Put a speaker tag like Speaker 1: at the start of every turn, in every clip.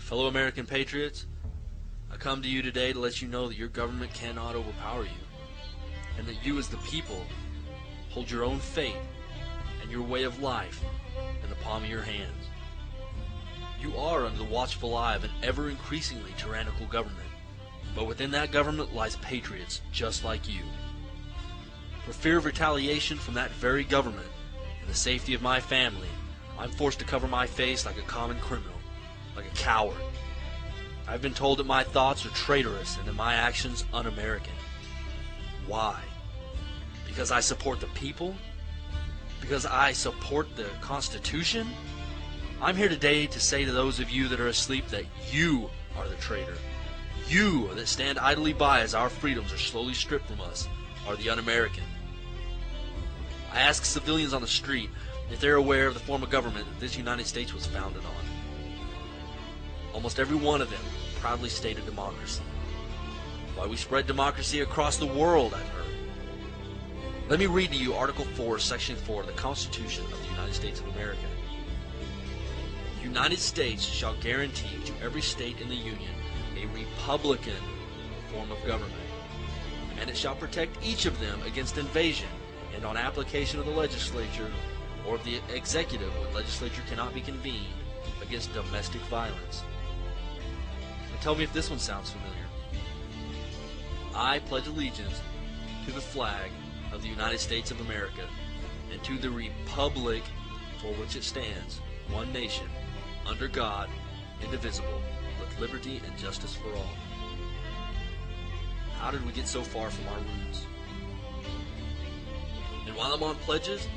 Speaker 1: Fellow American patriots, I come to you today to let you know that your government cannot overpower you, and that you as the people hold your own fate and your way of life in the palm of your hands. You are under the watchful eye of an ever-increasingly tyrannical government, but within that government lies patriots just like you. For fear of retaliation from that very government and the safety of my family, I'm forced to cover my face like a common criminal, like a coward. I've been told that my thoughts are traitorous and that my actions un-American. Why? Because I support the people? Because I support the Constitution? I'm here today to say to those of you that are asleep that you are the traitor. You that stand idly by as our freedoms are slowly stripped from us are the un-American. I ask civilians on the street if they're aware of the form of government that this United States was founded on. Almost every one of them proudly stated democracy. Why we spread democracy across the world, I've heard. Let me read to you Article 4, Section 4 of the Constitution of the United States of America. The United States shall guarantee to every state in the Union a republican form of government, and it shall protect each of them against invasion and on application of the legislature or of the executive when legislature cannot be convened against domestic violence. And tell me if this one sounds familiar. I pledge allegiance to the flag of the United States of America and to the republic for which it stands, one nation, under God, indivisible, with liberty and justice for all. How did we get so far from our roots? And while I'm on pledges,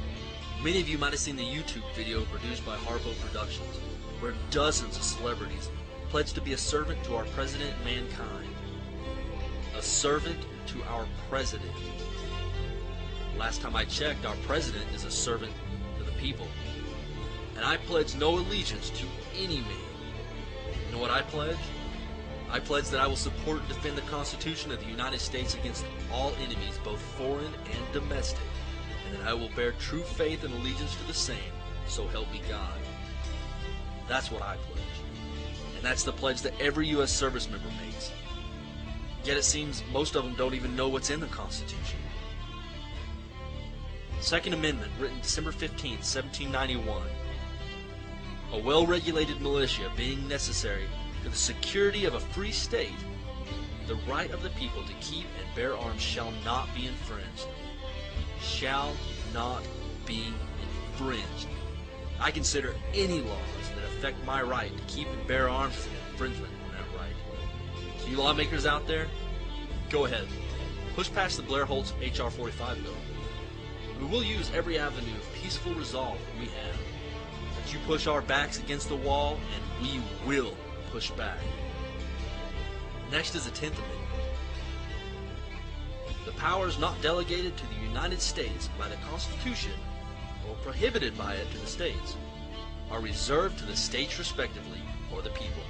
Speaker 1: many of you might have seen the YouTube video produced by Harpo Productions, where dozens of celebrities pledged to be a servant to our president and mankind. A servant to our president. Last time I checked, our president is a servant to the people. And I pledge no allegiance to any man. You know what I pledge? I pledge that I will support and defend the Constitution of the United States against all enemies, both foreign and domestic, and that I will bear true faith and allegiance to the same, so help me God. That's what I pledge. And that's the pledge that every U.S. service member makes. Yet it seems most of them don't even know what's in the Constitution. Second Amendment, written December 15, 1791. A well-regulated militia being necessary to the security of a free state, the right of the people to keep and bear arms shall not be infringed. Shall not be infringed. I consider any laws that affect my right to keep and bear arms as an infringement on that right. So you lawmakers out there, go ahead. Push past the Blair Holtz H.R. 45 bill. We will use every avenue of peaceful resolve that we have. But you push our backs against the wall, and we will push back. Next is the 10th Amendment. The powers not delegated to the United States by the Constitution or prohibited by it to the states are reserved to the states respectively or the people.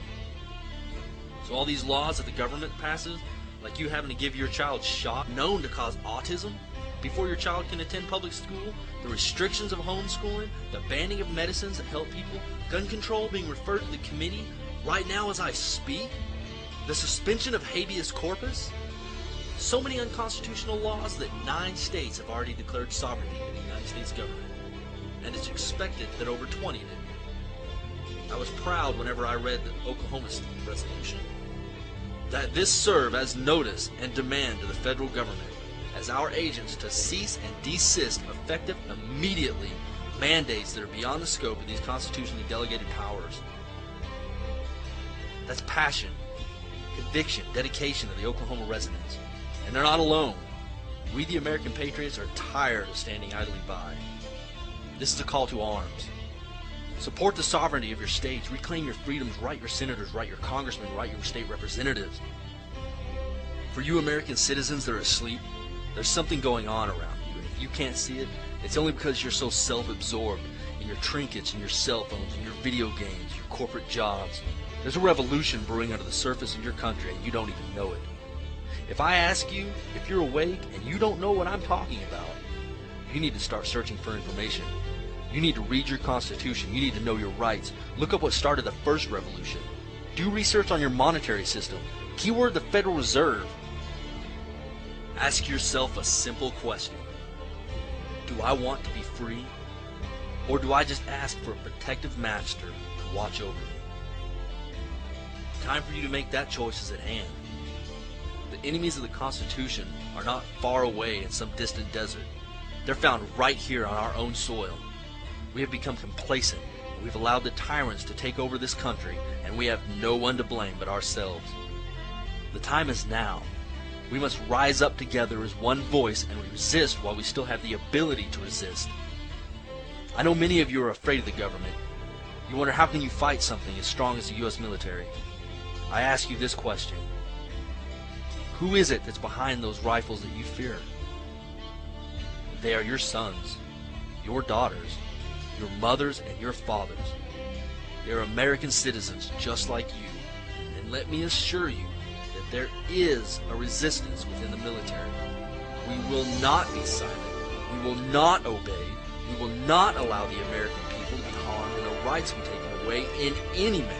Speaker 1: So all these laws that the government passes, like you having to give your child shot known to cause autism before your child can attend public school, the restrictions of homeschooling, the banning of medicines that help people, gun control being referred to the committee right now as I speak, the suspension of habeas corpus, so many unconstitutional laws that 9 states have already declared sovereignty in the United States government, and it's expected that over 20 do. I was proud whenever I read the Oklahoma resolution that this serve as notice and demand to the federal government as our agents to cease and desist effective immediately mandates that are beyond the scope of these constitutionally delegated powers. That's passion, conviction, dedication of the Oklahoma residents. And they're not alone. We, the American patriots, are tired of standing idly by. This is a call to arms. Support the sovereignty of your states. Reclaim your freedoms. Write your senators. Write your congressmen. Write your state representatives. For you American citizens that are asleep, there's something going on around you. And if you can't see it, it's only because you're so self-absorbed in your trinkets and your cell phones and your video games, your corporate jobs. There's a revolution brewing under the surface of your country and you don't even know it. If I ask you if you're awake and you don't know what I'm talking about, you need to start searching for information. You need to read your Constitution. You need to know your rights. Look up what started the first revolution. Do research on your monetary system. Keyword the Federal Reserve. Ask yourself a simple question. Do I want to be free? Or do I just ask for a protective master to watch over me? Time for you to make that choice is at hand. The enemies of the Constitution are not far away in some distant desert. They're found right here on our own soil. We have become complacent. We've allowed the tyrants to take over this country, and we have no one to blame but ourselves. The time is now. We must rise up together as one voice and resist while we still have the ability to resist. I know many of you are afraid of the government. You wonder how can you fight something as strong as the U.S. military. I ask you this question. Who is it that's behind those rifles that you fear? They are your sons, your daughters, your mothers, and your fathers. They are American citizens just like you. And let me assure you that there is a resistance within the military. We will not be silent. We will not obey. We will not allow the American people to be harmed and our rights to be taken away in any manner.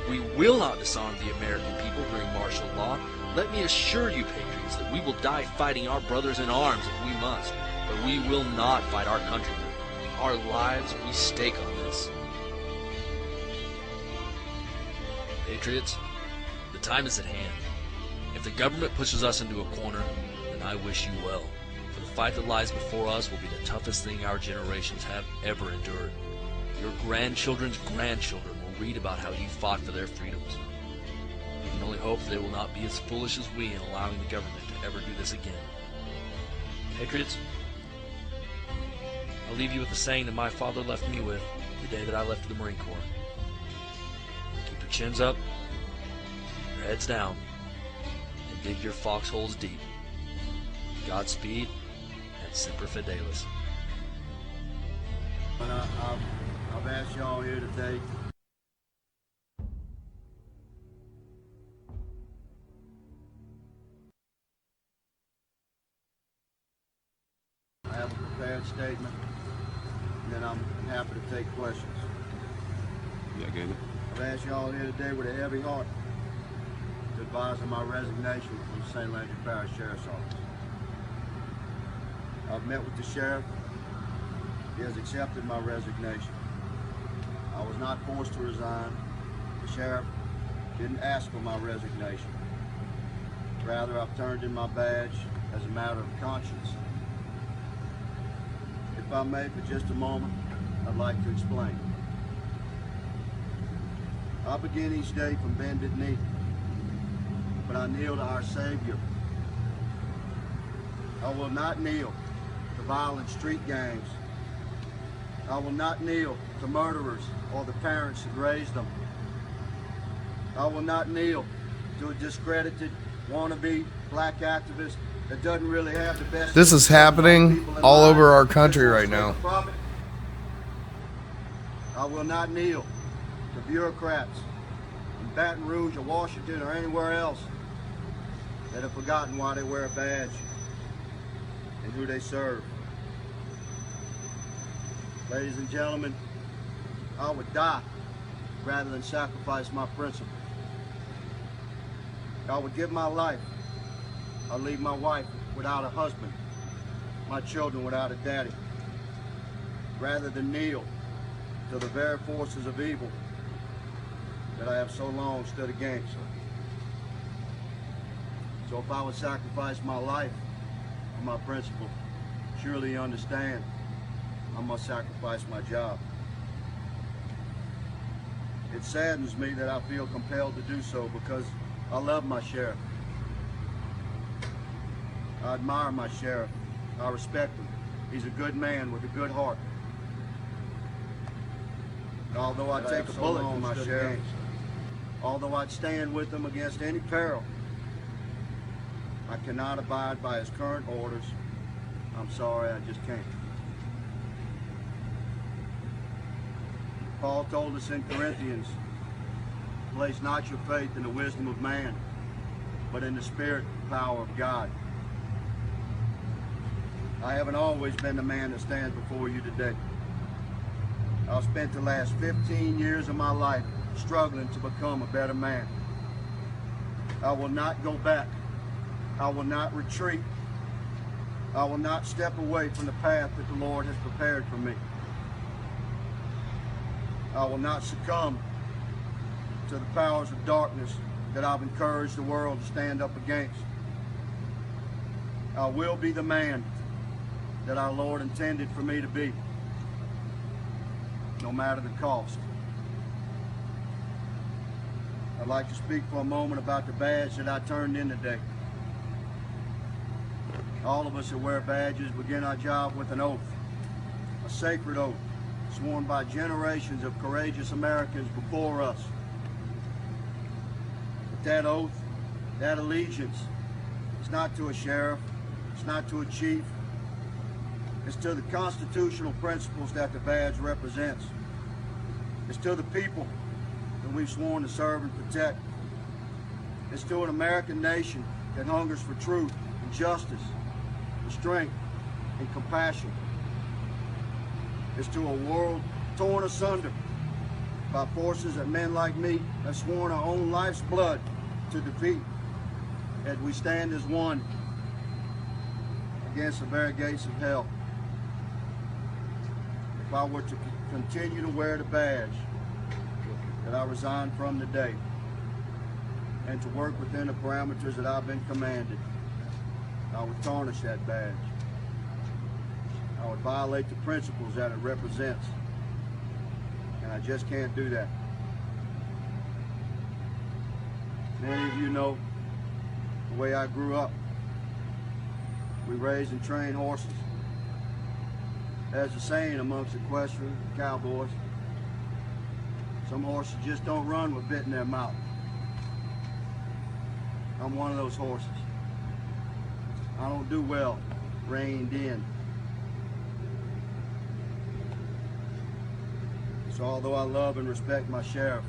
Speaker 1: We will not disarm the American people during martial law. Let me assure you, patriots, that we will die fighting our brothers in arms if we must, but we will not fight our countrymen. Our lives we stake on this. Patriots, the time is at hand. If the government pushes us into a corner, then I wish you well. For the fight that lies before us will be the toughest thing our generations have ever endured. Your grandchildren's grandchildren will read about how you fought for their freedoms. We can only hope that they will not be as foolish as we in allowing the government to ever do this again. Patriots, I'll leave you with the saying that my father left me with the day that I left the Marine Corps. Keep your chins up, your heads down, and dig your foxholes deep. Godspeed, and Semper Fidelis.
Speaker 2: I've asked y'all here today I have a prepared statement, and then I'm happy to take questions.
Speaker 3: Yeah, good.
Speaker 2: I've asked y'all here today with a heavy heart to advise of my resignation from the St. Landry Parish Sheriff's Office. I've met with the sheriff. He has accepted my resignation. I was not forced to resign. The sheriff didn't ask for my resignation. Rather, I've turned in my badge as a matter of conscience. If I may, for just a moment, I'd like to explain. I begin each day from bended knee, but I kneel to our Savior. I will not kneel to violent street gangs. I will not kneel to murderers or the parents that raised them. I will not kneel to a discredited, wannabe black activist that doesn't really have the best.
Speaker 4: This is happening all over our country right now.
Speaker 2: I will not kneel to bureaucrats in Baton Rouge or Washington or anywhere else that have forgotten why they wear a badge and who they serve. Ladies and gentlemen, I would die rather than sacrifice my principles. I would give my life. I'll leave my wife without a husband, my children without a daddy, rather than kneel to the very forces of evil that I have so long stood against. So if I would sacrifice my life for my principle, surely you understand I must sacrifice my job. It saddens me that I feel compelled to do so because I love my sheriff. I admire my sheriff. I respect him. He's a good man with a good heart. Although I take a bullet for my sheriff, although I'd stand with him against any peril, I cannot abide by his current orders. I'm sorry, I just can't. Paul told us in Corinthians, place not your faith in the wisdom of man, but in the spirit and power of God. I haven't always been the man that stands before you today. I've spent the last 15 years of my life struggling to become a better man. I will not go back. I will not retreat. I will not step away from the path that the Lord has prepared for me. I will not succumb to the powers of darkness that I've encouraged the world to stand up against. I will be the man that our Lord intended for me to be, no matter the cost. I'd like to speak for a moment about the badge that I turned in today. All of us that wear badges begin our job with an oath, a sacred oath, sworn by generations of courageous Americans before us. But that oath, that allegiance, it's not to a sheriff, it's not to a chief, it's to the constitutional principles that the badge represents. It's to the people that we've sworn to serve and protect. It's to an American nation that hungers for truth and justice, and strength and compassion. It's to a world torn asunder by forces that men like me have sworn our own life's blood to defeat, as we stand as one against the very gates of hell. If I were to continue to wear the badge that I resigned from today, and to work within the parameters that I've been commanded, I would tarnish that badge. I would violate the principles that it represents. And I just can't do that. Many of you know the way I grew up. We raised and trained horses. There's a saying amongst equestrian cowboys: some horses just don't run with bit in their mouth. I'm one of those horses. I don't do well reined in. So although I love and respect my sheriff,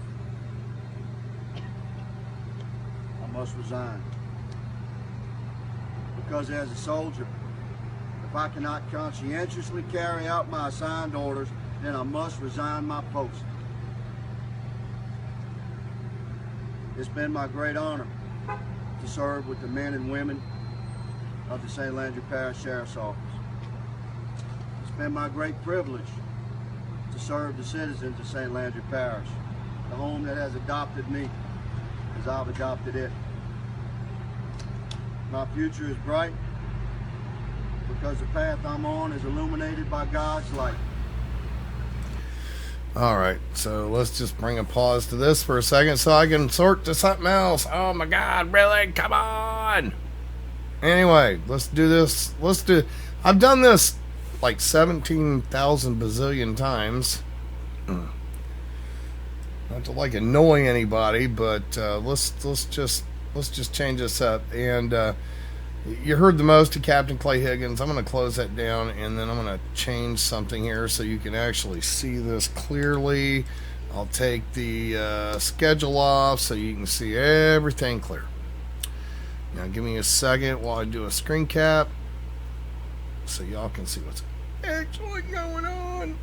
Speaker 2: I must resign. Because as a soldier, if I cannot conscientiously carry out my assigned orders, then I must resign my post. It's been my great honor to serve with the men and women of the St. Landry Parish Sheriff's Office. It's been my great privilege to serve the citizens of St. Landry Parish, the home that has adopted me as I've adopted it. My future is bright because the path I'm on is illuminated by God's light.
Speaker 4: All right, so let's just bring a pause to this for a second so I can sort to something else. Oh my God, really? Come on. Anyway, let's do this. I've done this like 17,000 bazillion times. Not to like annoy anybody, but let's just change this up. And you heard the most of Captain Clay Higgins. I'm going to close that down, and then I'm going to change something here so you can actually see this clearly. I'll take the schedule off so you can see everything clear. Now give me a second while I do a screen cap so y'all can see what's actually going on.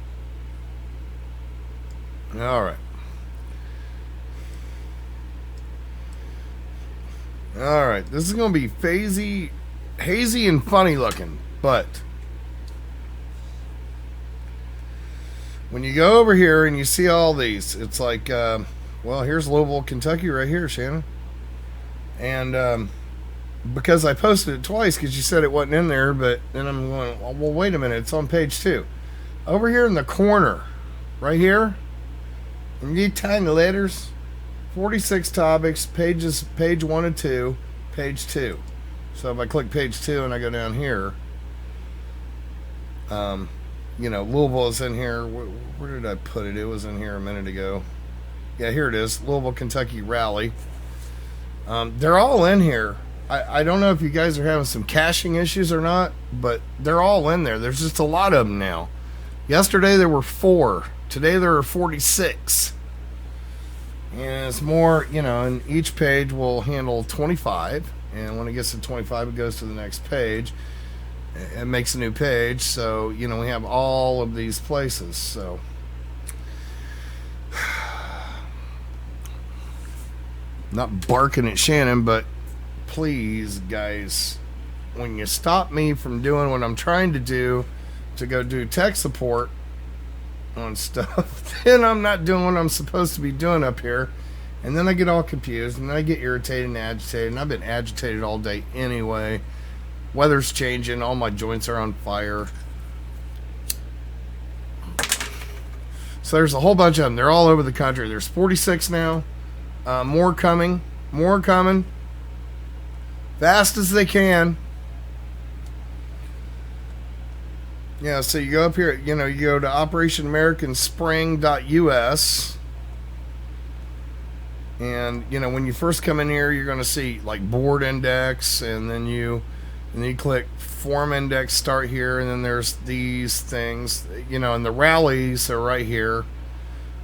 Speaker 4: All right. All right, this is going to be hazy and funny looking, but when you go over here and you see all these, it's like, well, here's Louisville, Kentucky right here, Shannon. And because I posted it twice because you said it wasn't in there, but then I'm going, well, wait a minute, it's on page 2. Over here in the corner, right here, in these tiny letters, 46 topics, page 1 and 2, page 2. So if I click page 2 and I go down here, Louisville is in here. Where did I put it? It was in here a minute ago. Yeah, here it is, Louisville, Kentucky rally. They're all in here. I don't know if you guys are having some caching issues or not, but they're all in there. There's just a lot of them now. Yesterday there were 4. Today there are 46. And it's more, and each page will handle 25. And when it gets to 25, it goes to the next page. It makes a new page. So, we have all of these places. So, Not barking at Shannon, but please, guys, when you stop me from doing what I'm trying to do to go do tech support on stuff, then I'm not doing what I'm supposed to be doing up here. And then I get all confused, and then I get irritated and agitated, and I've been agitated all day anyway. Weather's changing, all my joints are on fire. So there's a whole bunch of them. They're all over the country. There's 46 now. More coming. Fast as they can. Yeah, so you go up here, you go to operationamericanspring.us. And, when you first come in here, you're going to see, like, board index, and then you click form index, start here, and then there's these things, and the rallies are right here.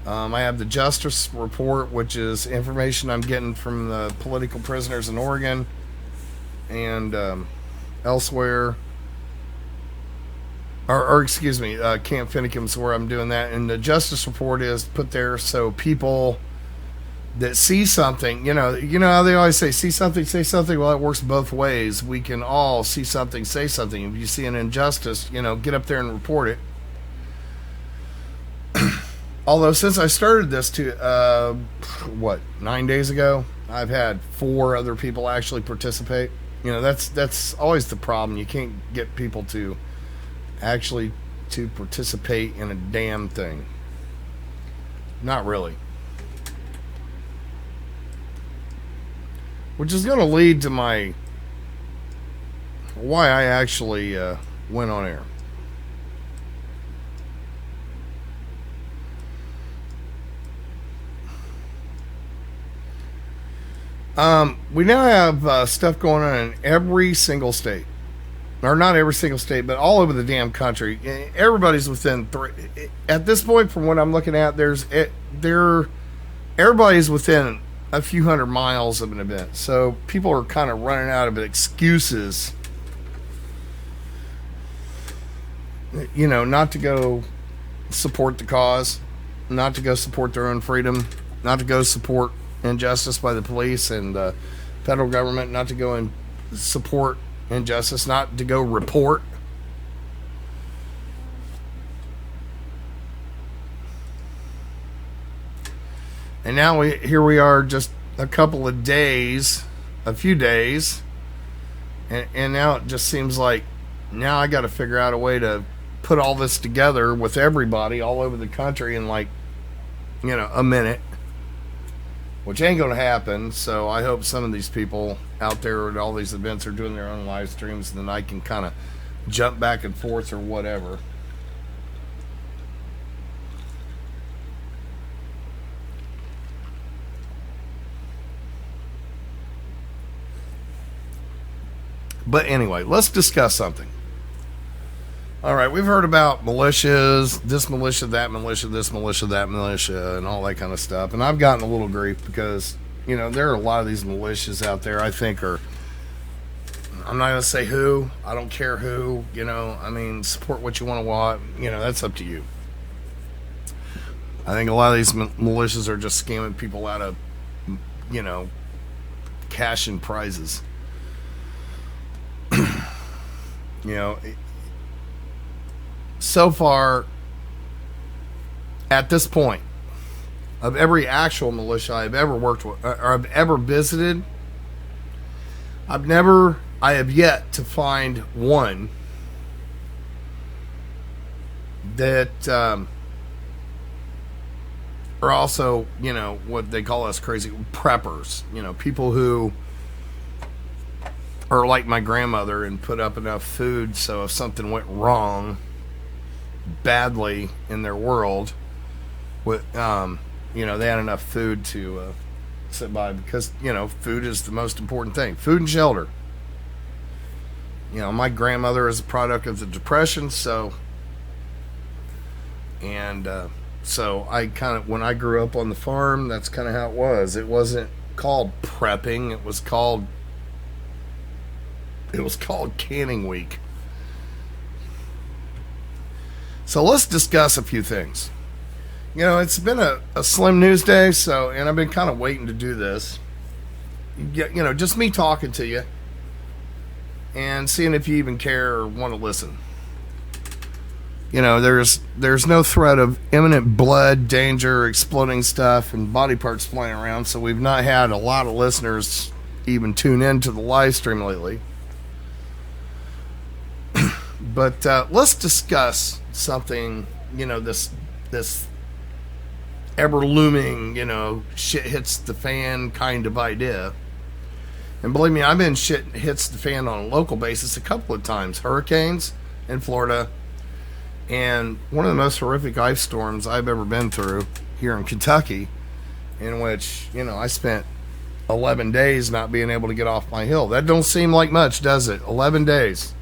Speaker 4: I have the justice report, which is information I'm getting from the political prisoners in Oregon and elsewhere. Or excuse me, Camp Finnecam's where I'm doing that. And the justice report is put there so people that see something, you know how they always say something, say something. Well, it works both ways. We can all see something, say something. If you see an injustice, get up there and report it. Although since I started this 9 days ago, I've had 4 other people actually participate. That's always the problem. You can't get people to actually to participate in a damn thing. Not really. Which is going to lead to why I actually went on air. We now have stuff going on in every single state. Or not every single state, but all over the damn country. Everybody's within at this point, from what I'm looking at, everybody's within a few hundred miles of an event. So people are kind of running out of excuses, not to go support the cause, not to go support their own freedom, not to go support injustice by the police and the federal government, not to go and support injustice, not to go report. And now here we are, just a few days, and now it just seems like now I got to figure out a way to put all this together with everybody all over the country in a minute, which ain't going to happen. So I hope some of these people out there at all these events are doing their own live streams, and then I can kind of jump back and forth or whatever. But anyway, let's discuss something. All right, we've heard about militias, this militia, that militia, this militia, that militia, and all that kind of stuff. And I've gotten a little grief because, there are a lot of these militias out there I think are, I'm not going to say who, I don't care who, support what you want to watch, that's up to you. I think a lot of these militias are just scamming people out of, cash and prizes. So far, at this point, of every actual militia I've ever worked with, or I've ever visited, I have yet to find one that are also, what they call us crazy preppers, people who are like my grandmother and put up enough food so if something went wrong badly in their world, with they had enough food to sit by, because food is the most important thing. Food and shelter. My grandmother is a product of the Depression, so I kind of, when I grew up on the farm, that's kind of how it was. It wasn't called prepping, it was called canning week. So let's discuss a few things. It's been a slim news day, and I've been kind of waiting to do this. just me talking to you and seeing if you even care or want to listen. There's no threat of imminent blood, danger, exploding stuff, and body parts flying around, so we've not had a lot of listeners even tune into the live stream lately. But let's discuss something, this ever-looming, shit hits the fan kind of idea. And believe me, I've been shit hits the fan on a local basis a couple of times. Hurricanes in Florida. And one of the most horrific ice storms I've ever been through here in Kentucky, in which, I spent 11 days not being able to get off my hill. That don't seem like much, does it? 11 days.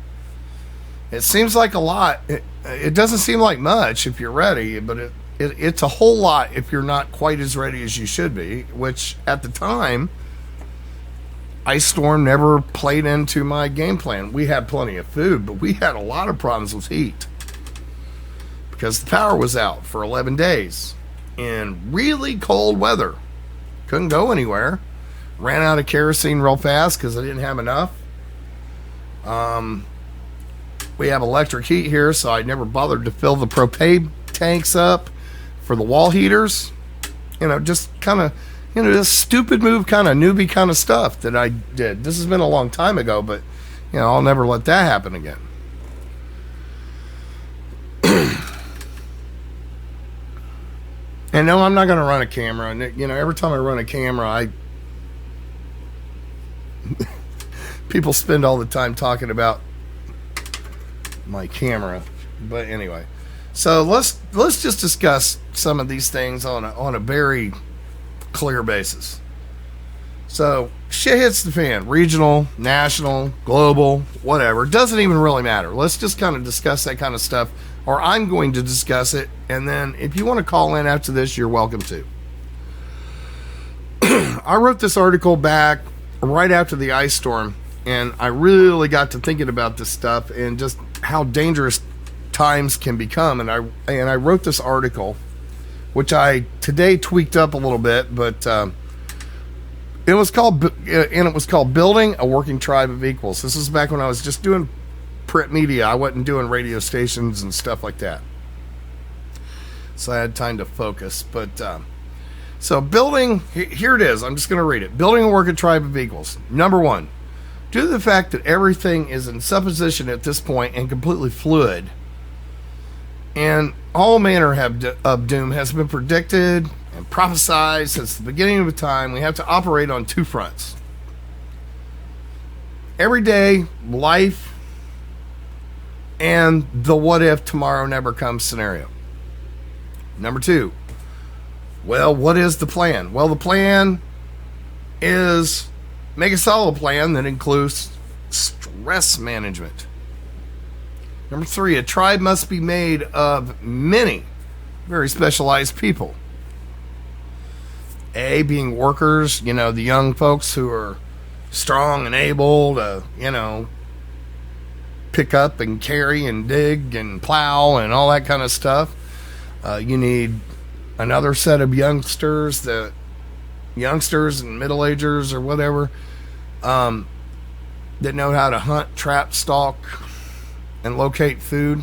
Speaker 4: It seems like a lot. It doesn't seem like much if you're ready, but it's a whole lot if you're not quite as ready as you should be, which at the time, ice storm never played into my game plan. We had plenty of food, but we had a lot of problems with heat. Because the power was out for 11 days in really cold weather. Couldn't go anywhere. Ran out of kerosene real fast because I didn't have enough. We have electric heat here, so I never bothered to fill the propane tanks up for the wall heaters. Just kind of, this stupid move, kind of newbie kind of stuff that I did. This has been a long time ago, but, I'll never let that happen again. And no, I'm not going to run a camera. And, every time I run a camera, people spend all the time talking about my camera. But anyway, so let's just discuss some of these things on a very clear basis. So shit hits the fan, regional, national, global, whatever. Doesn't even really matter. Let's just kind of discuss that kind of stuff. Or I'm going to discuss it, and then if you want to call in after this, you're welcome to. I wrote this article back right after the ice storm, and I really got to thinking about this stuff and just how dangerous times can become. And I wrote this article, which I today tweaked up a little bit, but it was called "Building a Working Tribe of Equals." This was back when I was just doing print media. I wasn't doing radio stations and stuff like that, so I had time to focus. But so building, here it is. I'm just going to read it. Building a working tribe of equals. Number one, due to the fact that everything is in supposition at this point and completely fluid, and all manner of doom has been predicted and prophesied since the beginning of time, we have to operate on two fronts: everyday life and the what if tomorrow never comes scenario. Number two, well, what is the plan? Well, the plan is make a solid plan that includes stress management. Number three, a tribe must be made of many very specialized people. A, being workers, the young folks who are strong and able to, pick up and carry and dig and plow and all that kind of stuff. You need another set of youngsters and middle-agers or whatever that know how to hunt, trap, stalk, and locate food.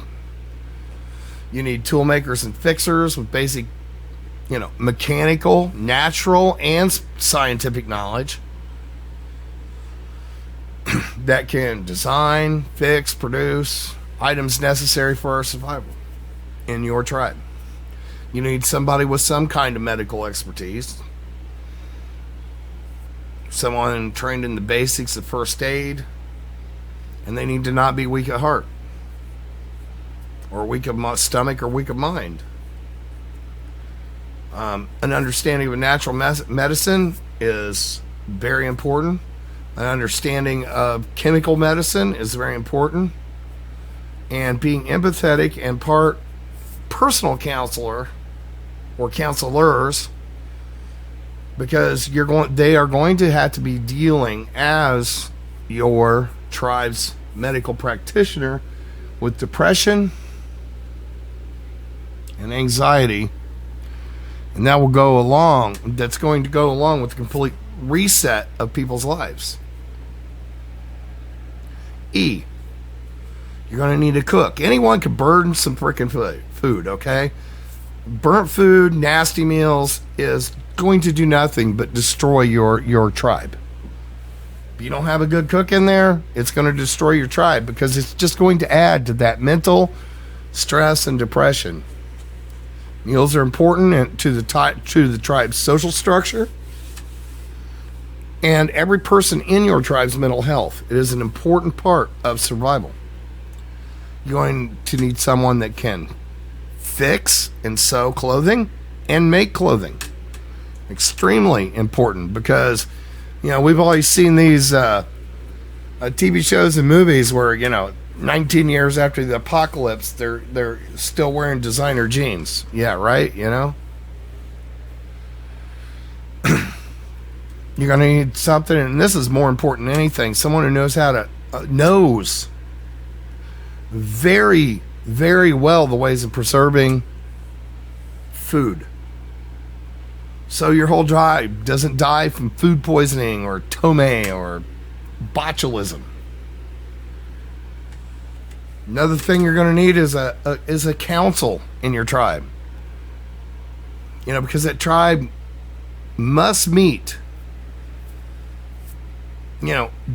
Speaker 4: You need tool makers and fixers with basic, mechanical, natural, and scientific knowledge that can design, fix, produce items necessary for our survival in your tribe. You need somebody with some kind of medical expertise, someone trained in the basics of first aid, and they need to not be weak at heart or weak of stomach or weak of mind. An understanding of natural medicine is very important. An understanding of chemical medicine is very important. And being empathetic and part personal counselor or counselors, because they are going to have to be dealing as your tribe's medical practitioner with depression and anxiety, and that's going to go along with the complete reset of people's lives. E, you're going to need to cook. Anyone can burn some freaking food, okay? Burnt food, nasty meals is going to do nothing but destroy your tribe. If you don't have a good cook in there, it's going to destroy your tribe because it's just going to add to that mental stress and depression. Meals are important to the tribe's social structure and every person in your tribe's mental health. It is an important part of survival. You're going to need someone that can fix and sew clothing and make clothing. Extremely important because, we've always seen these TV shows and movies where, 19 years after the apocalypse, they're still wearing designer jeans. Yeah, right, You're going to need something, and this is more important than anything, someone who knows how to, knows very, very well the ways of preserving food. So your whole tribe doesn't die from food poisoning or tome or botulism. Another thing you're going to need is a council in your tribe. Because that tribe must meet,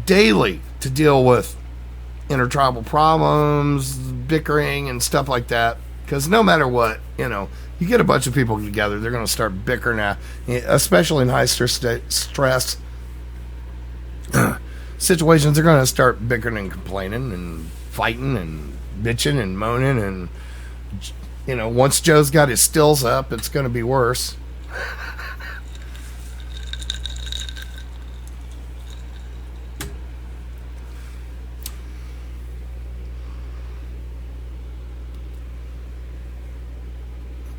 Speaker 4: daily to deal with intertribal problems, bickering, and stuff like that. Because no matter what, you get a bunch of people together, they're going to start bickering, especially in high stress situations. They're going to start bickering and complaining and fighting and bitching and moaning. And, once Joe's got his stills up, it's going to be worse.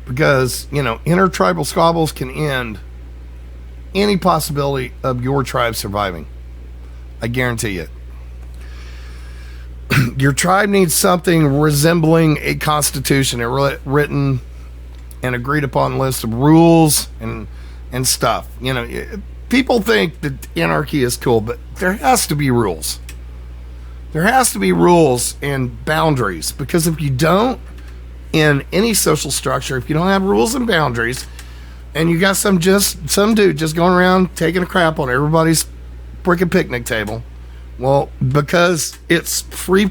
Speaker 4: Because, intertribal squabbles can end any possibility of your tribe surviving. I guarantee you. Your tribe needs something resembling a constitution, a written and agreed upon list of rules and stuff. People think that anarchy is cool, but there has to be rules. There has to be rules and boundaries, because if you don't, in any social structure, if you don't have rules and boundaries, and you got some dude just going around taking a crap on everybody's freaking picnic table, well, because it's free,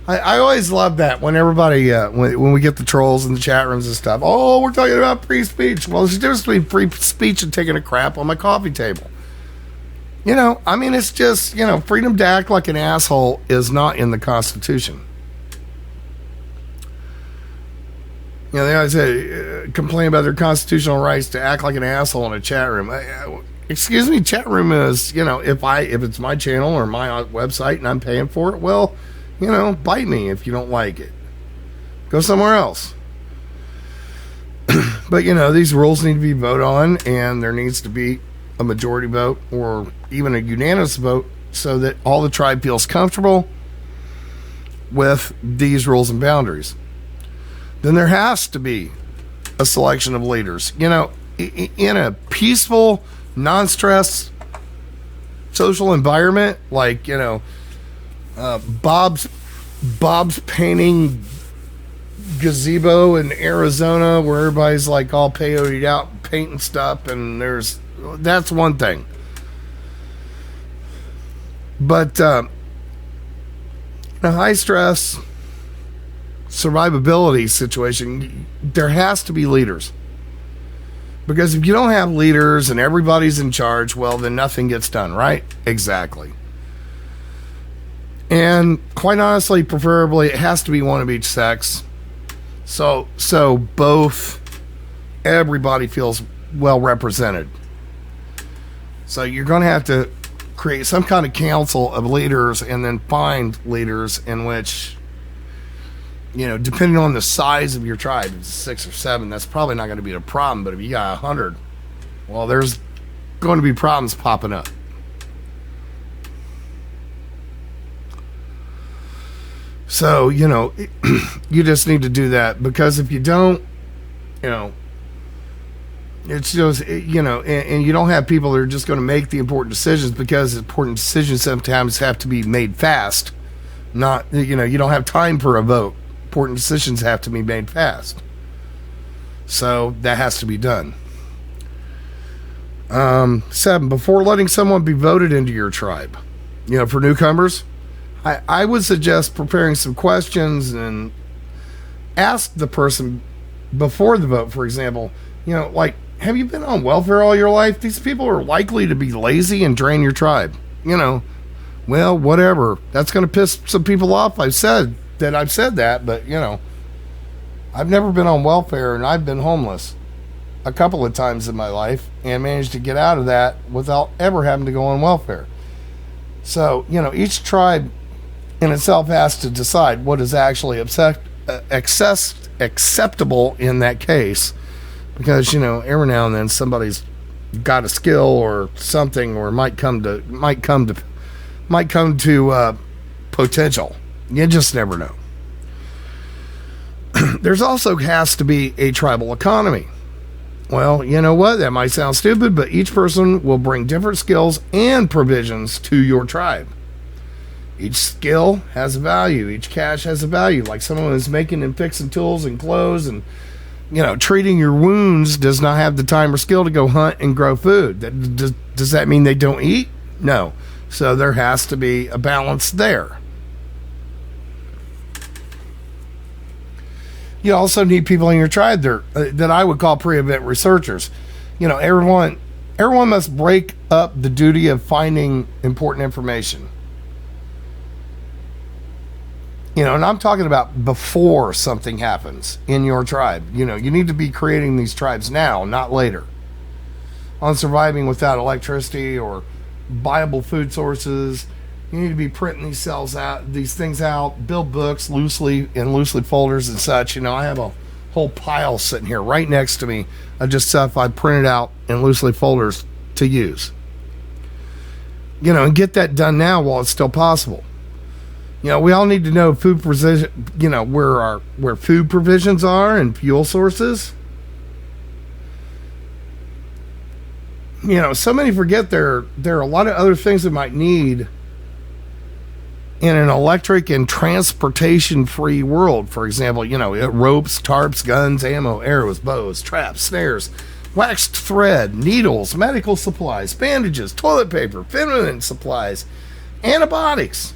Speaker 4: I always love that when everybody, when we get the trolls in the chat rooms and stuff, oh, we're talking about free speech. Well, there's a difference between free speech and taking a crap on my coffee table. It's just, freedom to act like an asshole is not in the Constitution. They always say, complain about their constitutional rights to act like an asshole in a chat room. Excuse me, chat room is, if it's my channel or my website and I'm paying for it, well, bite me if you don't like it. Go somewhere else. But, these rules need to be voted on, and there needs to be a majority vote or even a unanimous vote so that all the tribe feels comfortable with these rules and boundaries. Then there has to be a selection of leaders. In a peaceful, non-stress social environment, like, Bob's painting gazebo in Arizona where everybody's like all peyoted out painting stuff, and that's one thing. But in a high stress survivability situation, there has to be leaders. Because if you don't have leaders and everybody's in charge, well, then nothing gets done, right? Exactly. And quite honestly, preferably, it has to be one of each sex. So everybody feels well represented. So you're going to have to create some kind of council of leaders and then find leaders in which, depending on the size of your tribe, if it's 6 or 7, that's probably not going to be a problem. But if you got 100, well, there's going to be problems popping up. So, you just need to do that, because if you don't, It's just, and you don't have people that are just going to make the important decisions, because important decisions sometimes have to be made fast. Not, you don't have time for a vote. Important decisions have to be made fast. So that has to be done. 7, before letting someone be voted into your tribe, for newcomers, I would suggest preparing some questions and ask the person before the vote, for example, like, have you been on welfare all your life? These people are likely to be lazy and drain your tribe. Well, whatever. That's going to piss some people off. I've said that, but, I've never been on welfare, and I've been homeless a couple of times in my life and managed to get out of that without ever having to go on welfare. So, each tribe in itself has to decide what is actually acceptable in that case. Because, every now and then somebody's got a skill or something, or might come to potential. You just never know. There's also has to be a tribal economy. Well, you know what? That might sound stupid, but each person will bring different skills and provisions to your tribe. Each skill has a value. Each cash has a value. Like someone is making and fixing tools and clothes, and treating your wounds does not have the time or skill to go hunt and grow food. Does that mean they don't eat? No. So there has to be a balance there. You also need people in your tribe that I would call pre-event researchers. Everyone must break up the duty of finding important information. And I'm talking about before something happens in your tribe. You need to be creating these tribes now, not later. On surviving without electricity or viable food sources, you need to be printing these things out, build books loosely folders and such. I have a whole pile sitting here right next to me of just stuff I printed out in loosely folders to use. And get that done now while it's still possible. We all need to know food provision, where food provisions are and fuel sources. So many forget there are a lot of other things they might need in an electric and transportation-free world. For example, ropes, tarps, guns, ammo, arrows, bows, traps, snares, waxed thread, needles, medical supplies, bandages, toilet paper, feminine supplies, antibiotics,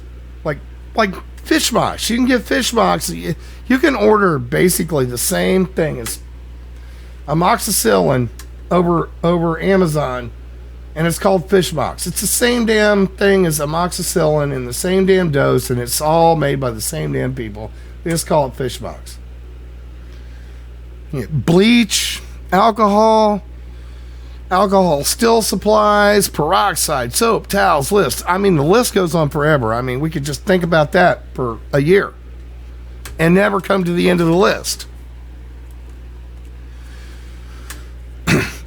Speaker 4: like fish mocks. You can get fish mocks. You can order basically the same thing as amoxicillin over Amazon, and it's called fish mocks. It's the same damn thing as amoxicillin in the same damn dose, and it's all made by the same damn people. They just call it fish mocks. Bleach, alcohol still supplies, peroxide, soap, towels, lists. The list goes on forever. We could just think about that for a year and never come to the end of the list.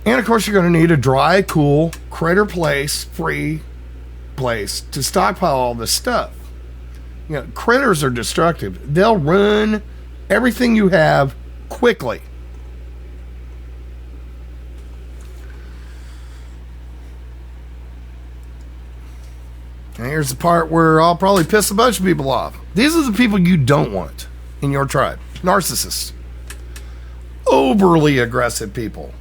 Speaker 4: And of course, you're going to need a dry, cool, critter-free place to stockpile all this stuff. Critters are destructive. They'll ruin everything you have quickly. And here's the part where I'll probably piss a bunch of people off. These are the people you don't want in your tribe. Narcissists. Overly aggressive people.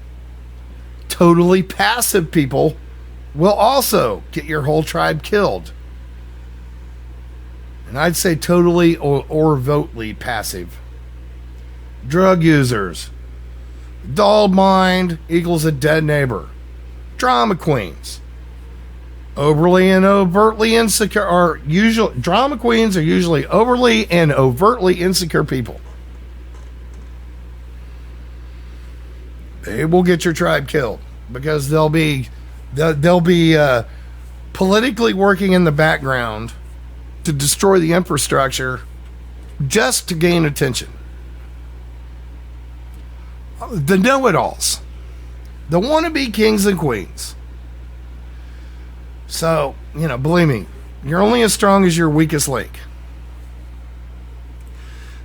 Speaker 4: Totally passive people will also get your whole tribe killed. And I'd say totally or overtly passive. Drug users. Dulled mind equals a dead neighbor. Drama queens. Overly and overtly insecure, drama queens are usually overly and overtly insecure people. They will get your tribe killed because they'll be politically working in the background to destroy the infrastructure just to gain attention. The know-it-alls, the wannabe kings and queens. So, believe me, you're only as strong as your weakest link.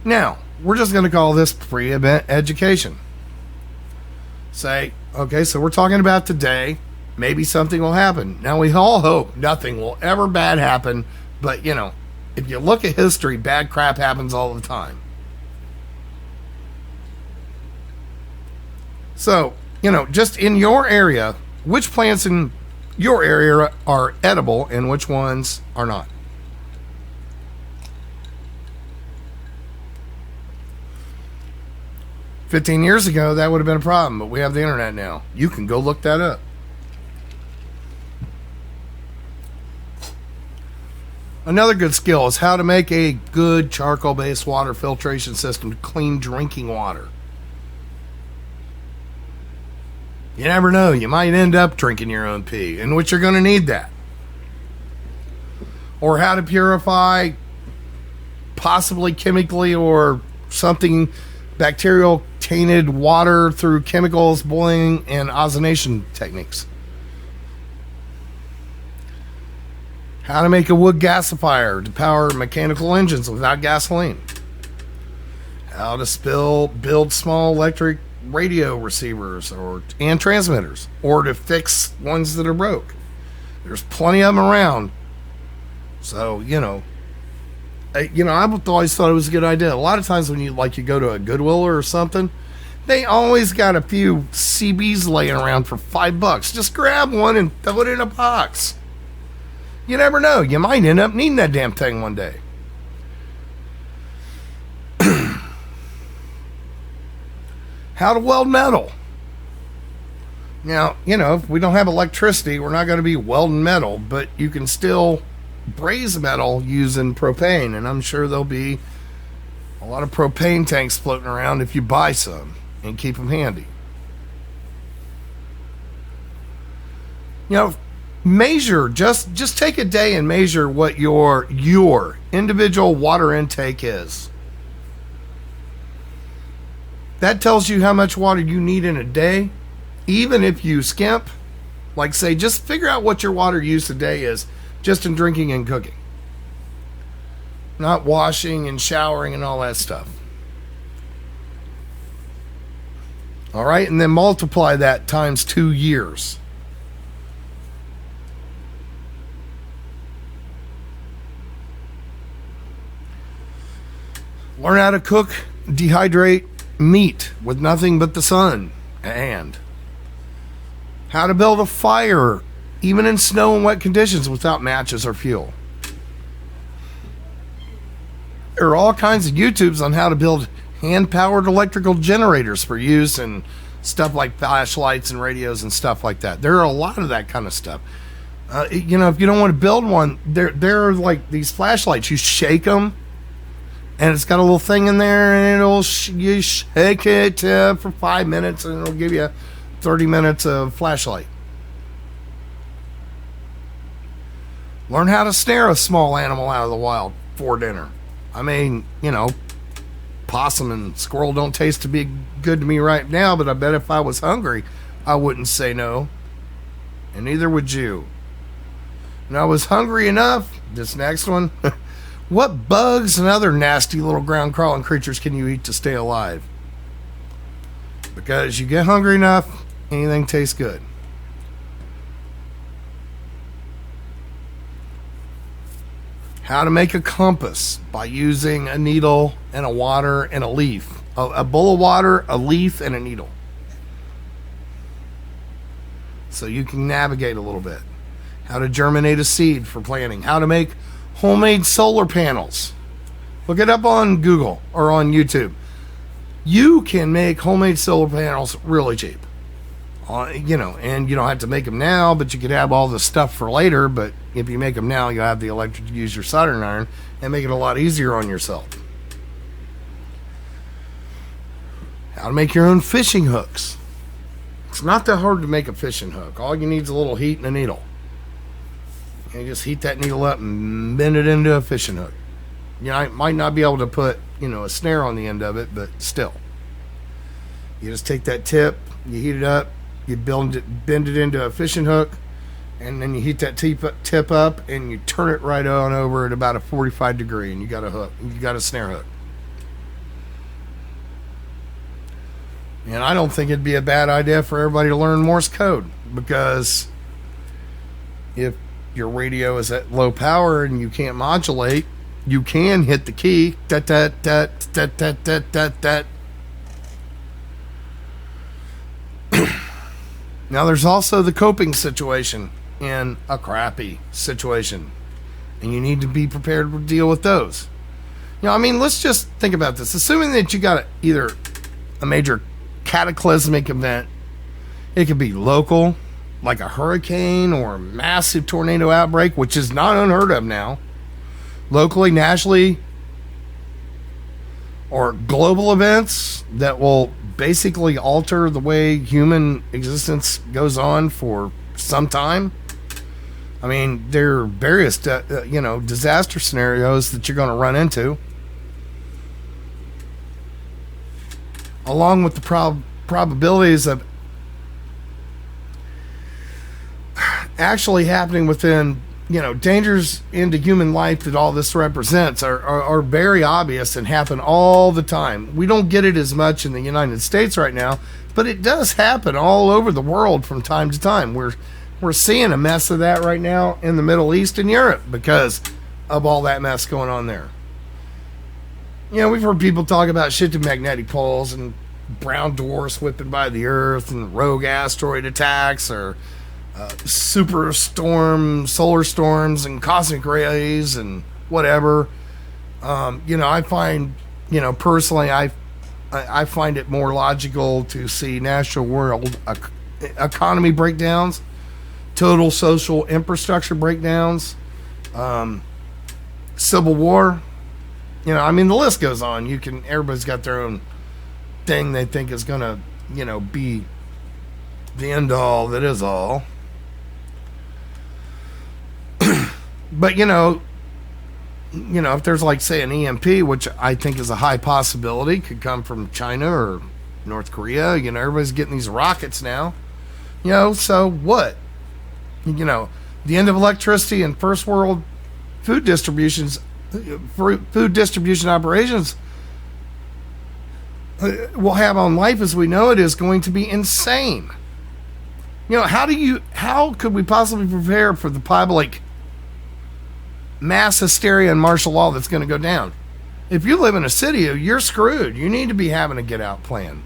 Speaker 4: Now, we're just going to call this pre-event education. Say, okay, so we're talking about today. Maybe something will happen. Now, we all hope nothing will ever bad happen, but, you know, if you look at history, bad crap happens all the time. So, you know, just in your area, which plants in your area are edible and which ones are not? "15 years ago, that would have been a problem, but we have the internet now. You can go look that up. Another good skill is how to make a good charcoal-based water filtration system to clean drinking water. You never know. You might end up drinking your own pee, in which you're going to need that. Or how to purify, possibly chemically or something, bacterial tainted water through chemicals, boiling, and ozonation techniques. How to make a wood gasifier to power mechanical engines without gasoline. How to build small electric radio receivers and transmitters, or to fix ones that are broke. There's plenty of them around. So, you know, I've always thought it was a good idea. A lot of times when you go to a Goodwill or something, they always got a few CBs laying around for $5. Just grab one and throw it in a box. You never know. You might end up needing that damn thing one day. How to weld metal. Now, you know, if we don't have electricity, we're not going to be welding metal, but you can still braise metal using propane, and I'm sure there'll be a lot of propane tanks floating around if you buy some and keep them handy. You know, measure, just take a day and measure what your individual water intake is. That tells you how much water you need in a day. Even if you skimp, like say, just figure out what your water use a day is just in drinking and cooking. Not washing and showering and all that stuff. All right, and then multiply that times 2 years. Learn how to cook, dehydrate meat with nothing but the sun, and how to build a fire even in snow and wet conditions without matches or fuel. There are all kinds of YouTubes on how to build hand-powered electrical generators for use in stuff like flashlights and radios and stuff like that. There are a lot of that kind of stuff. You know, if you don't want to build one, there are like these flashlights. You shake them, and it's got a little thing in there, and you shake it for 5 minutes, and it'll give you 30 minutes of flashlight. Learn how to snare a small animal out of the wild for dinner. I mean, you know, possum and squirrel don't taste to be good to me right now, but I bet if I was hungry, I wouldn't say no. And neither would you. And I was hungry enough, this next one... What bugs and other nasty little ground crawling creatures can you eat to stay alive? Because you get hungry enough, anything tastes good. How to make a compass by using a needle and a water and a leaf. A bowl of water, a leaf, and a needle. So you can navigate a little bit. How to germinate a seed for planting. How to make homemade solar panels. Look it up on Google or on YouTube. You can make homemade solar panels really cheap. You know, and you don't have to make them now, but you could have all the stuff for later. But if you make them now, you'll have the electric to use your soldering iron and make it a lot easier on yourself. How to make your own fishing hooks. It's not that hard to make a fishing hook. All you need is a little heat and a needle. You just heat that needle up and bend it into a fishing hook. You know, I might not be able to put, you know, a snare on the end of it, but still. You just take that tip, you heat it up, you bend it into a fishing hook, and then you heat that tip up, and you turn it right on over at about a 45 degree, and you got a hook. You got a snare hook. And I don't think it'd be a bad idea for everybody to learn Morse code, because if your radio is at low power and you can't modulate, you can hit the key. Dat, dat, dat, dat, dat, dat, dat, dat. Now, there's also the coping situation in a crappy situation, and you need to be prepared to deal with those. I mean, let's just think about this. Assuming that you got either a major cataclysmic event, it could be local, like a hurricane or a massive tornado outbreak, which is not unheard of now, locally, nationally, or global events that will basically alter the way human existence goes on for some time. I mean, there are various, disaster scenarios that you're going to run into, along with the probabilities of actually happening within, dangers into human life that all this represents are very obvious and happen all the time. We don't get it as much in the United States right now, but it does happen all over the world from time to time. We're seeing a mess of that right now in the Middle East and Europe because of all that mess going on there. We've heard people talk about shifting magnetic poles and brown dwarfs whipping by the Earth and rogue asteroid attacks, or super solar storms and cosmic rays and whatever. I find, personally, I find it more logical to see natural world economy breakdowns, total social infrastructure breakdowns, civil war. I mean, the list goes on. Everybody's got their own thing they think is going to, be the end all that is all. But, if there's, like, say, an EMP, which I think is a high possibility, could come from China or North Korea. Everybody's getting these rockets now. So what? The end of electricity and first world food distribution operations will have on life as we know it is going to be insane. How could we possibly prepare for the public mass hysteria and martial law that's going to go down? If you live in a city, you're screwed. You need to be having a get out plan,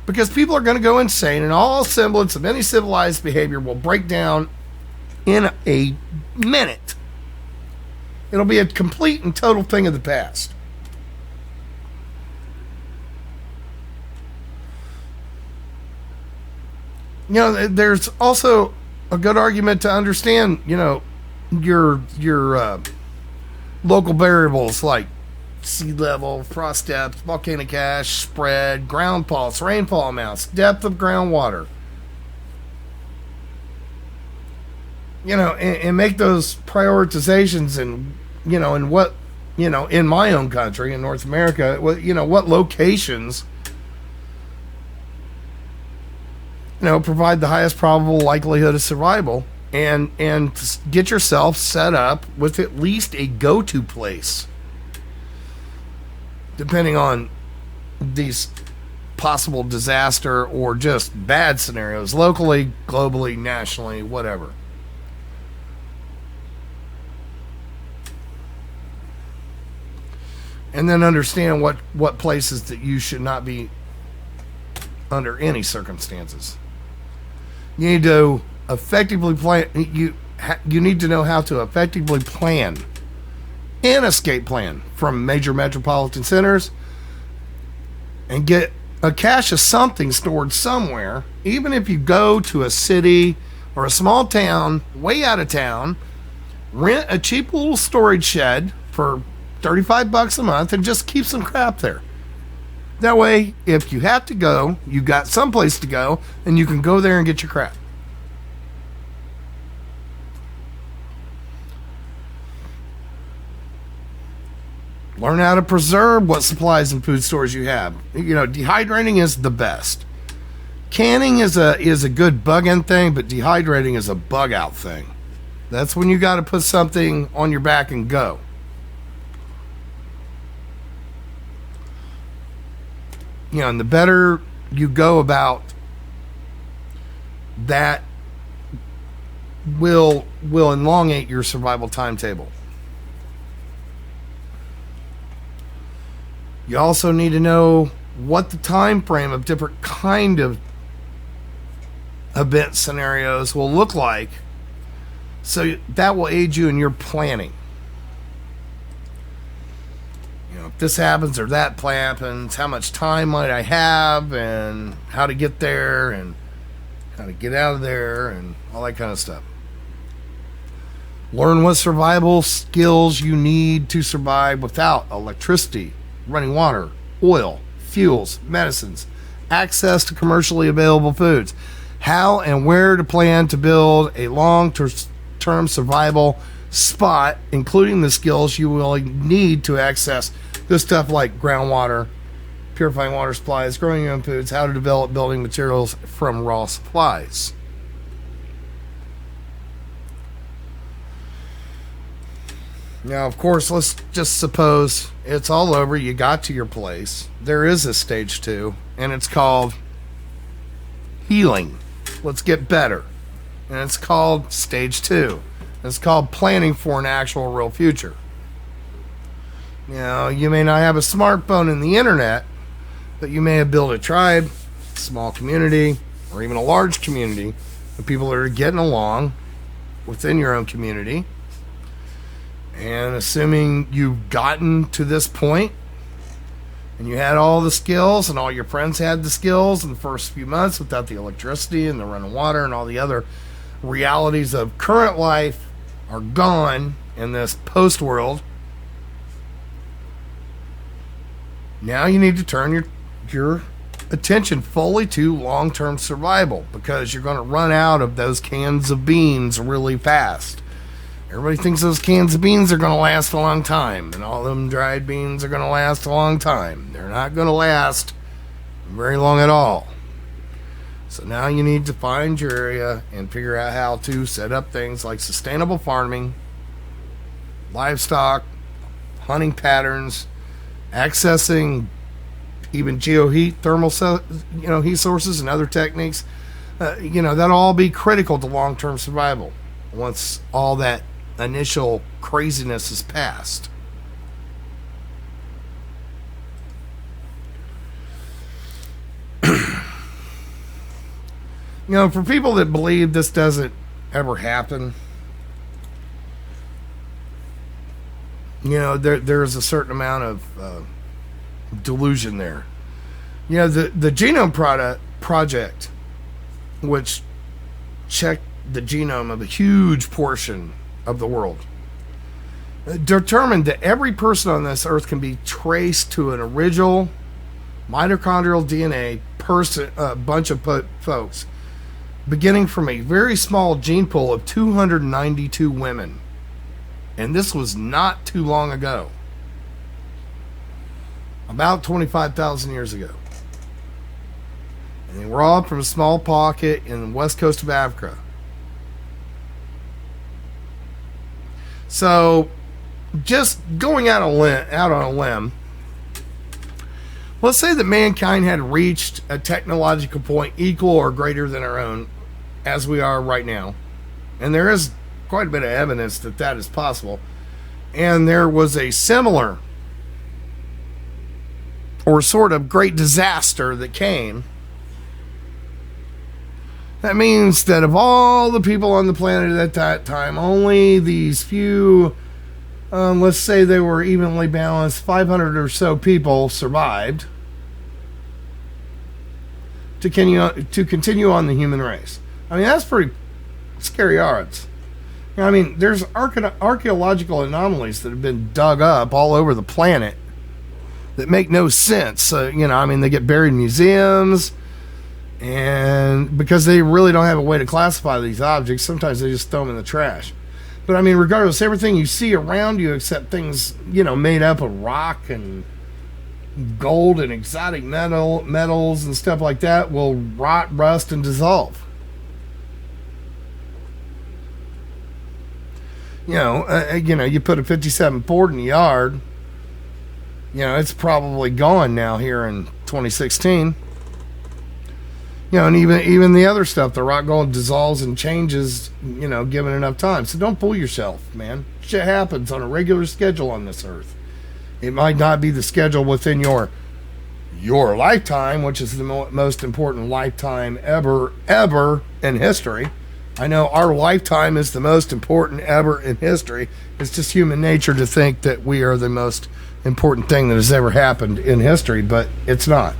Speaker 4: because people are going to go insane, and all semblance of any civilized behavior will break down in a minute. It'll be a complete and total thing of the past. There's also a good argument to understand, your local variables like sea level, frost depth, volcanic ash spread, ground pulse, rainfall amounts, depth of groundwater. And make those prioritizations, and in what, in my own country, in North America, what locations, provide the highest probable likelihood of survival, and get yourself set up with at least a go-to place, depending on these possible disaster or just bad scenarios, locally, globally, nationally, whatever. And then understand what places that you should not be under any circumstances. You need to effectively plan. You need to know how to effectively plan an escape plan from major metropolitan centers, and get a cache of something stored somewhere. Even if you go to a city or a small town way out of town, rent a cheap little storage shed for $35 a month and just keep some crap there. That way, if you have to go, you got someplace to go, and you can go there and get your crap. Learn how to preserve what supplies and food stores you have. Dehydrating is the best. Canning is a good bug-in thing, but dehydrating is a bug-out thing. That's when you got to put something on your back and go. And the better you go about that will elongate your survival timetable. You also need to know what the time frame of different kind of event scenarios will look like, so that will aid you in your planning. If this happens or that happens, how much time might I have, and how to get there, and how to get out of there, and all that kind of stuff. Learn what survival skills you need to survive without electricity, running water, oil, fuels, medicines, access to commercially available foods, how and where to plan to build a long-term survival spot, including the skills you will need to access this stuff like groundwater, purifying water supplies, growing your own foods, how to develop building materials from raw supplies. Now, of course, let's just suppose it's all over. You got to your place. There is a stage 2, and it's called healing. Let's get better. And it's called stage 2. It's called planning for an actual real future. You may not have a smartphone and the internet, but you may have built a tribe, a small community, or even a large community of people that are getting along within your own community. And assuming you've gotten to this point and you had all the skills and all your friends had the skills in the first few months without the electricity and the running water and all the other realities of current life are gone in this post world, now you need to turn your attention fully to long-term survival, because you're going to run out of those cans of beans really fast. Everybody thinks those cans of beans are going to last a long time, and all them dried beans are going to last a long time. They're not going to last very long at all. So now you need to find your area and figure out how to set up things like sustainable farming, livestock, hunting patterns, accessing even geoheat, thermal heat sources and other techniques. That'll all be critical to long-term survival once all that initial craziness is past. For people that believe this doesn't ever happen, there's a certain amount of delusion there. The Genome Project, which checked the genome of a huge portion of the world, determined that every person on this earth can be traced to an original mitochondrial DNA person, bunch of folks, beginning from a very small gene pool of 292 women. And this was not too long ago. About 25,000 years ago. And they were all from a small pocket in the west coast of Africa. So, just going out on a limb, let's say that mankind had reached a technological point equal or greater than our own as we are right now. And there is quite a bit of evidence that that is possible. And there was a similar or sort of great disaster that came. That means that of all the people on the planet at that time, only these few, let's say they were evenly balanced, 500 or so people survived to continue on the human race. I mean, that's pretty scary odds. There's archaeological anomalies that have been dug up all over the planet that make no sense. They get buried in museums. And because they really don't have a way to classify these objects, sometimes they just throw them in the trash. But regardless, everything you see around you, except things, made up of rock and gold and exotic metals and stuff like that, will rot, rust, and dissolve. You put a 57 Ford in the yard, it's probably gone now here in 2016. You know, and even the other stuff, the rock gold dissolves and changes, you know, given enough time. So don't fool yourself, man. Shit happens on a regular schedule on this earth. It might not be the schedule within your lifetime, which is the most important lifetime ever in history. I know our lifetime is the most important ever in history. It's just human nature to think that we are the most important thing that has ever happened in history, but it's not.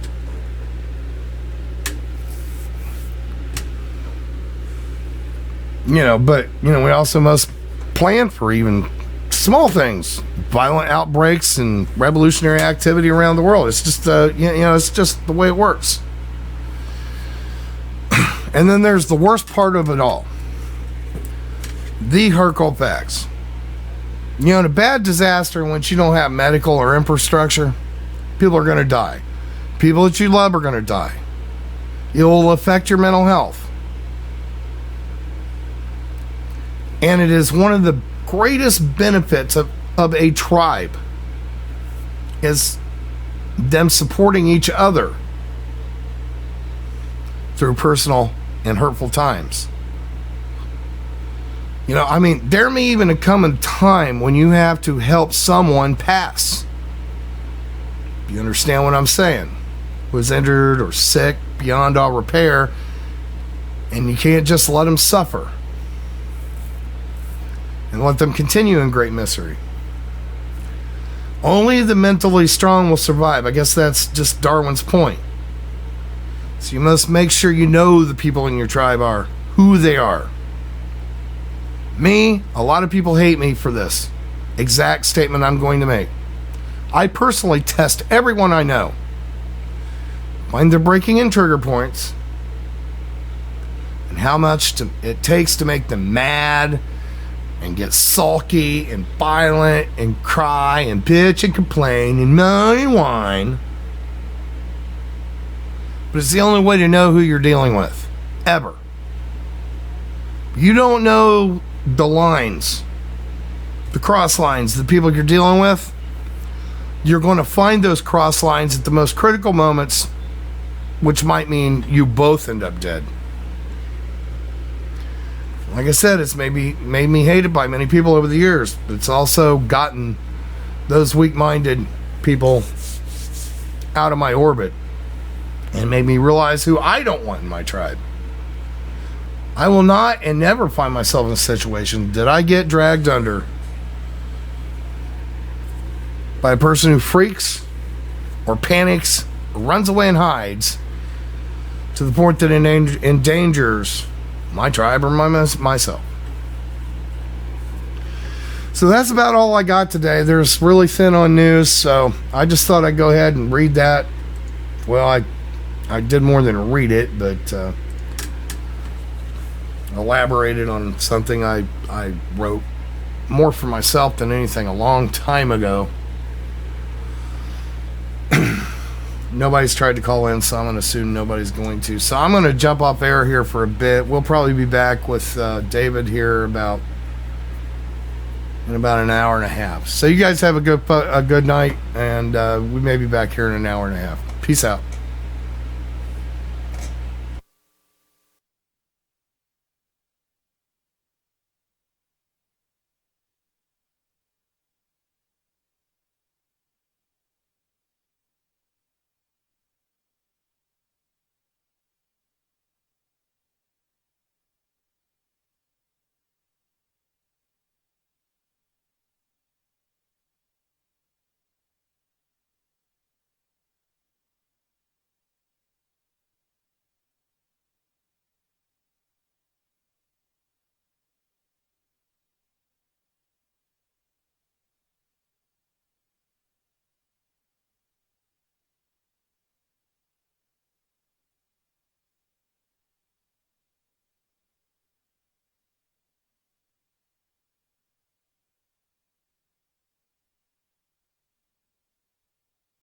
Speaker 4: You know, but, you know, we also must plan for even small things, violent outbreaks and revolutionary activity around the world. It's just, you know, it's just the way it works. And then there's the worst part of it all. The Hercule facts. You know, in a bad disaster, once you don't have medical or infrastructure, people are going to die. People that you love are going to die. It will affect your mental health. And it is one of the greatest benefits of a tribe is them supporting each other through personal and hurtful times. You know, I mean, there may even come a time when you have to help someone pass. You understand what I'm saying? Was injured or sick beyond all repair, and you can't just let them suffer and let them continue in great misery. Only the mentally strong will survive. I guess that's just Darwin's point. So you must make sure you know the people in your tribe are, who they are. Me, a lot of people hate me for this exact statement I'm going to make. I personally test everyone I know. Find their breaking and trigger points and how much it takes to make them mad and get sulky and violent and cry and bitch and complain and moan and whine. But it's the only way to know who you're dealing with. Ever. You don't know the lines, the cross lines, the people you're dealing with. You're going to find those cross lines at the most critical moments, which might mean you both end up dead. Like I said, it's made me hated by many people over the years, but it's also gotten those weak-minded people out of my orbit and made me realize who I don't want in my tribe. I will not and never find myself in a situation that I get dragged under by a person who freaks or panics or runs away and hides to the point that it endangers my tribe or myself. So that's about all I got today. There's really thin on news, so I just thought I'd go ahead and read that. Well, I did more than read it, but elaborated on something I wrote more for myself than anything a long time ago. Nobody's tried to call in, so I'm going to assume nobody's going to. So I'm going to jump off air here for a bit. We'll probably be back with David here in about an hour and a half. So you guys have a good night, and we may be back here in an hour and a half. Peace out.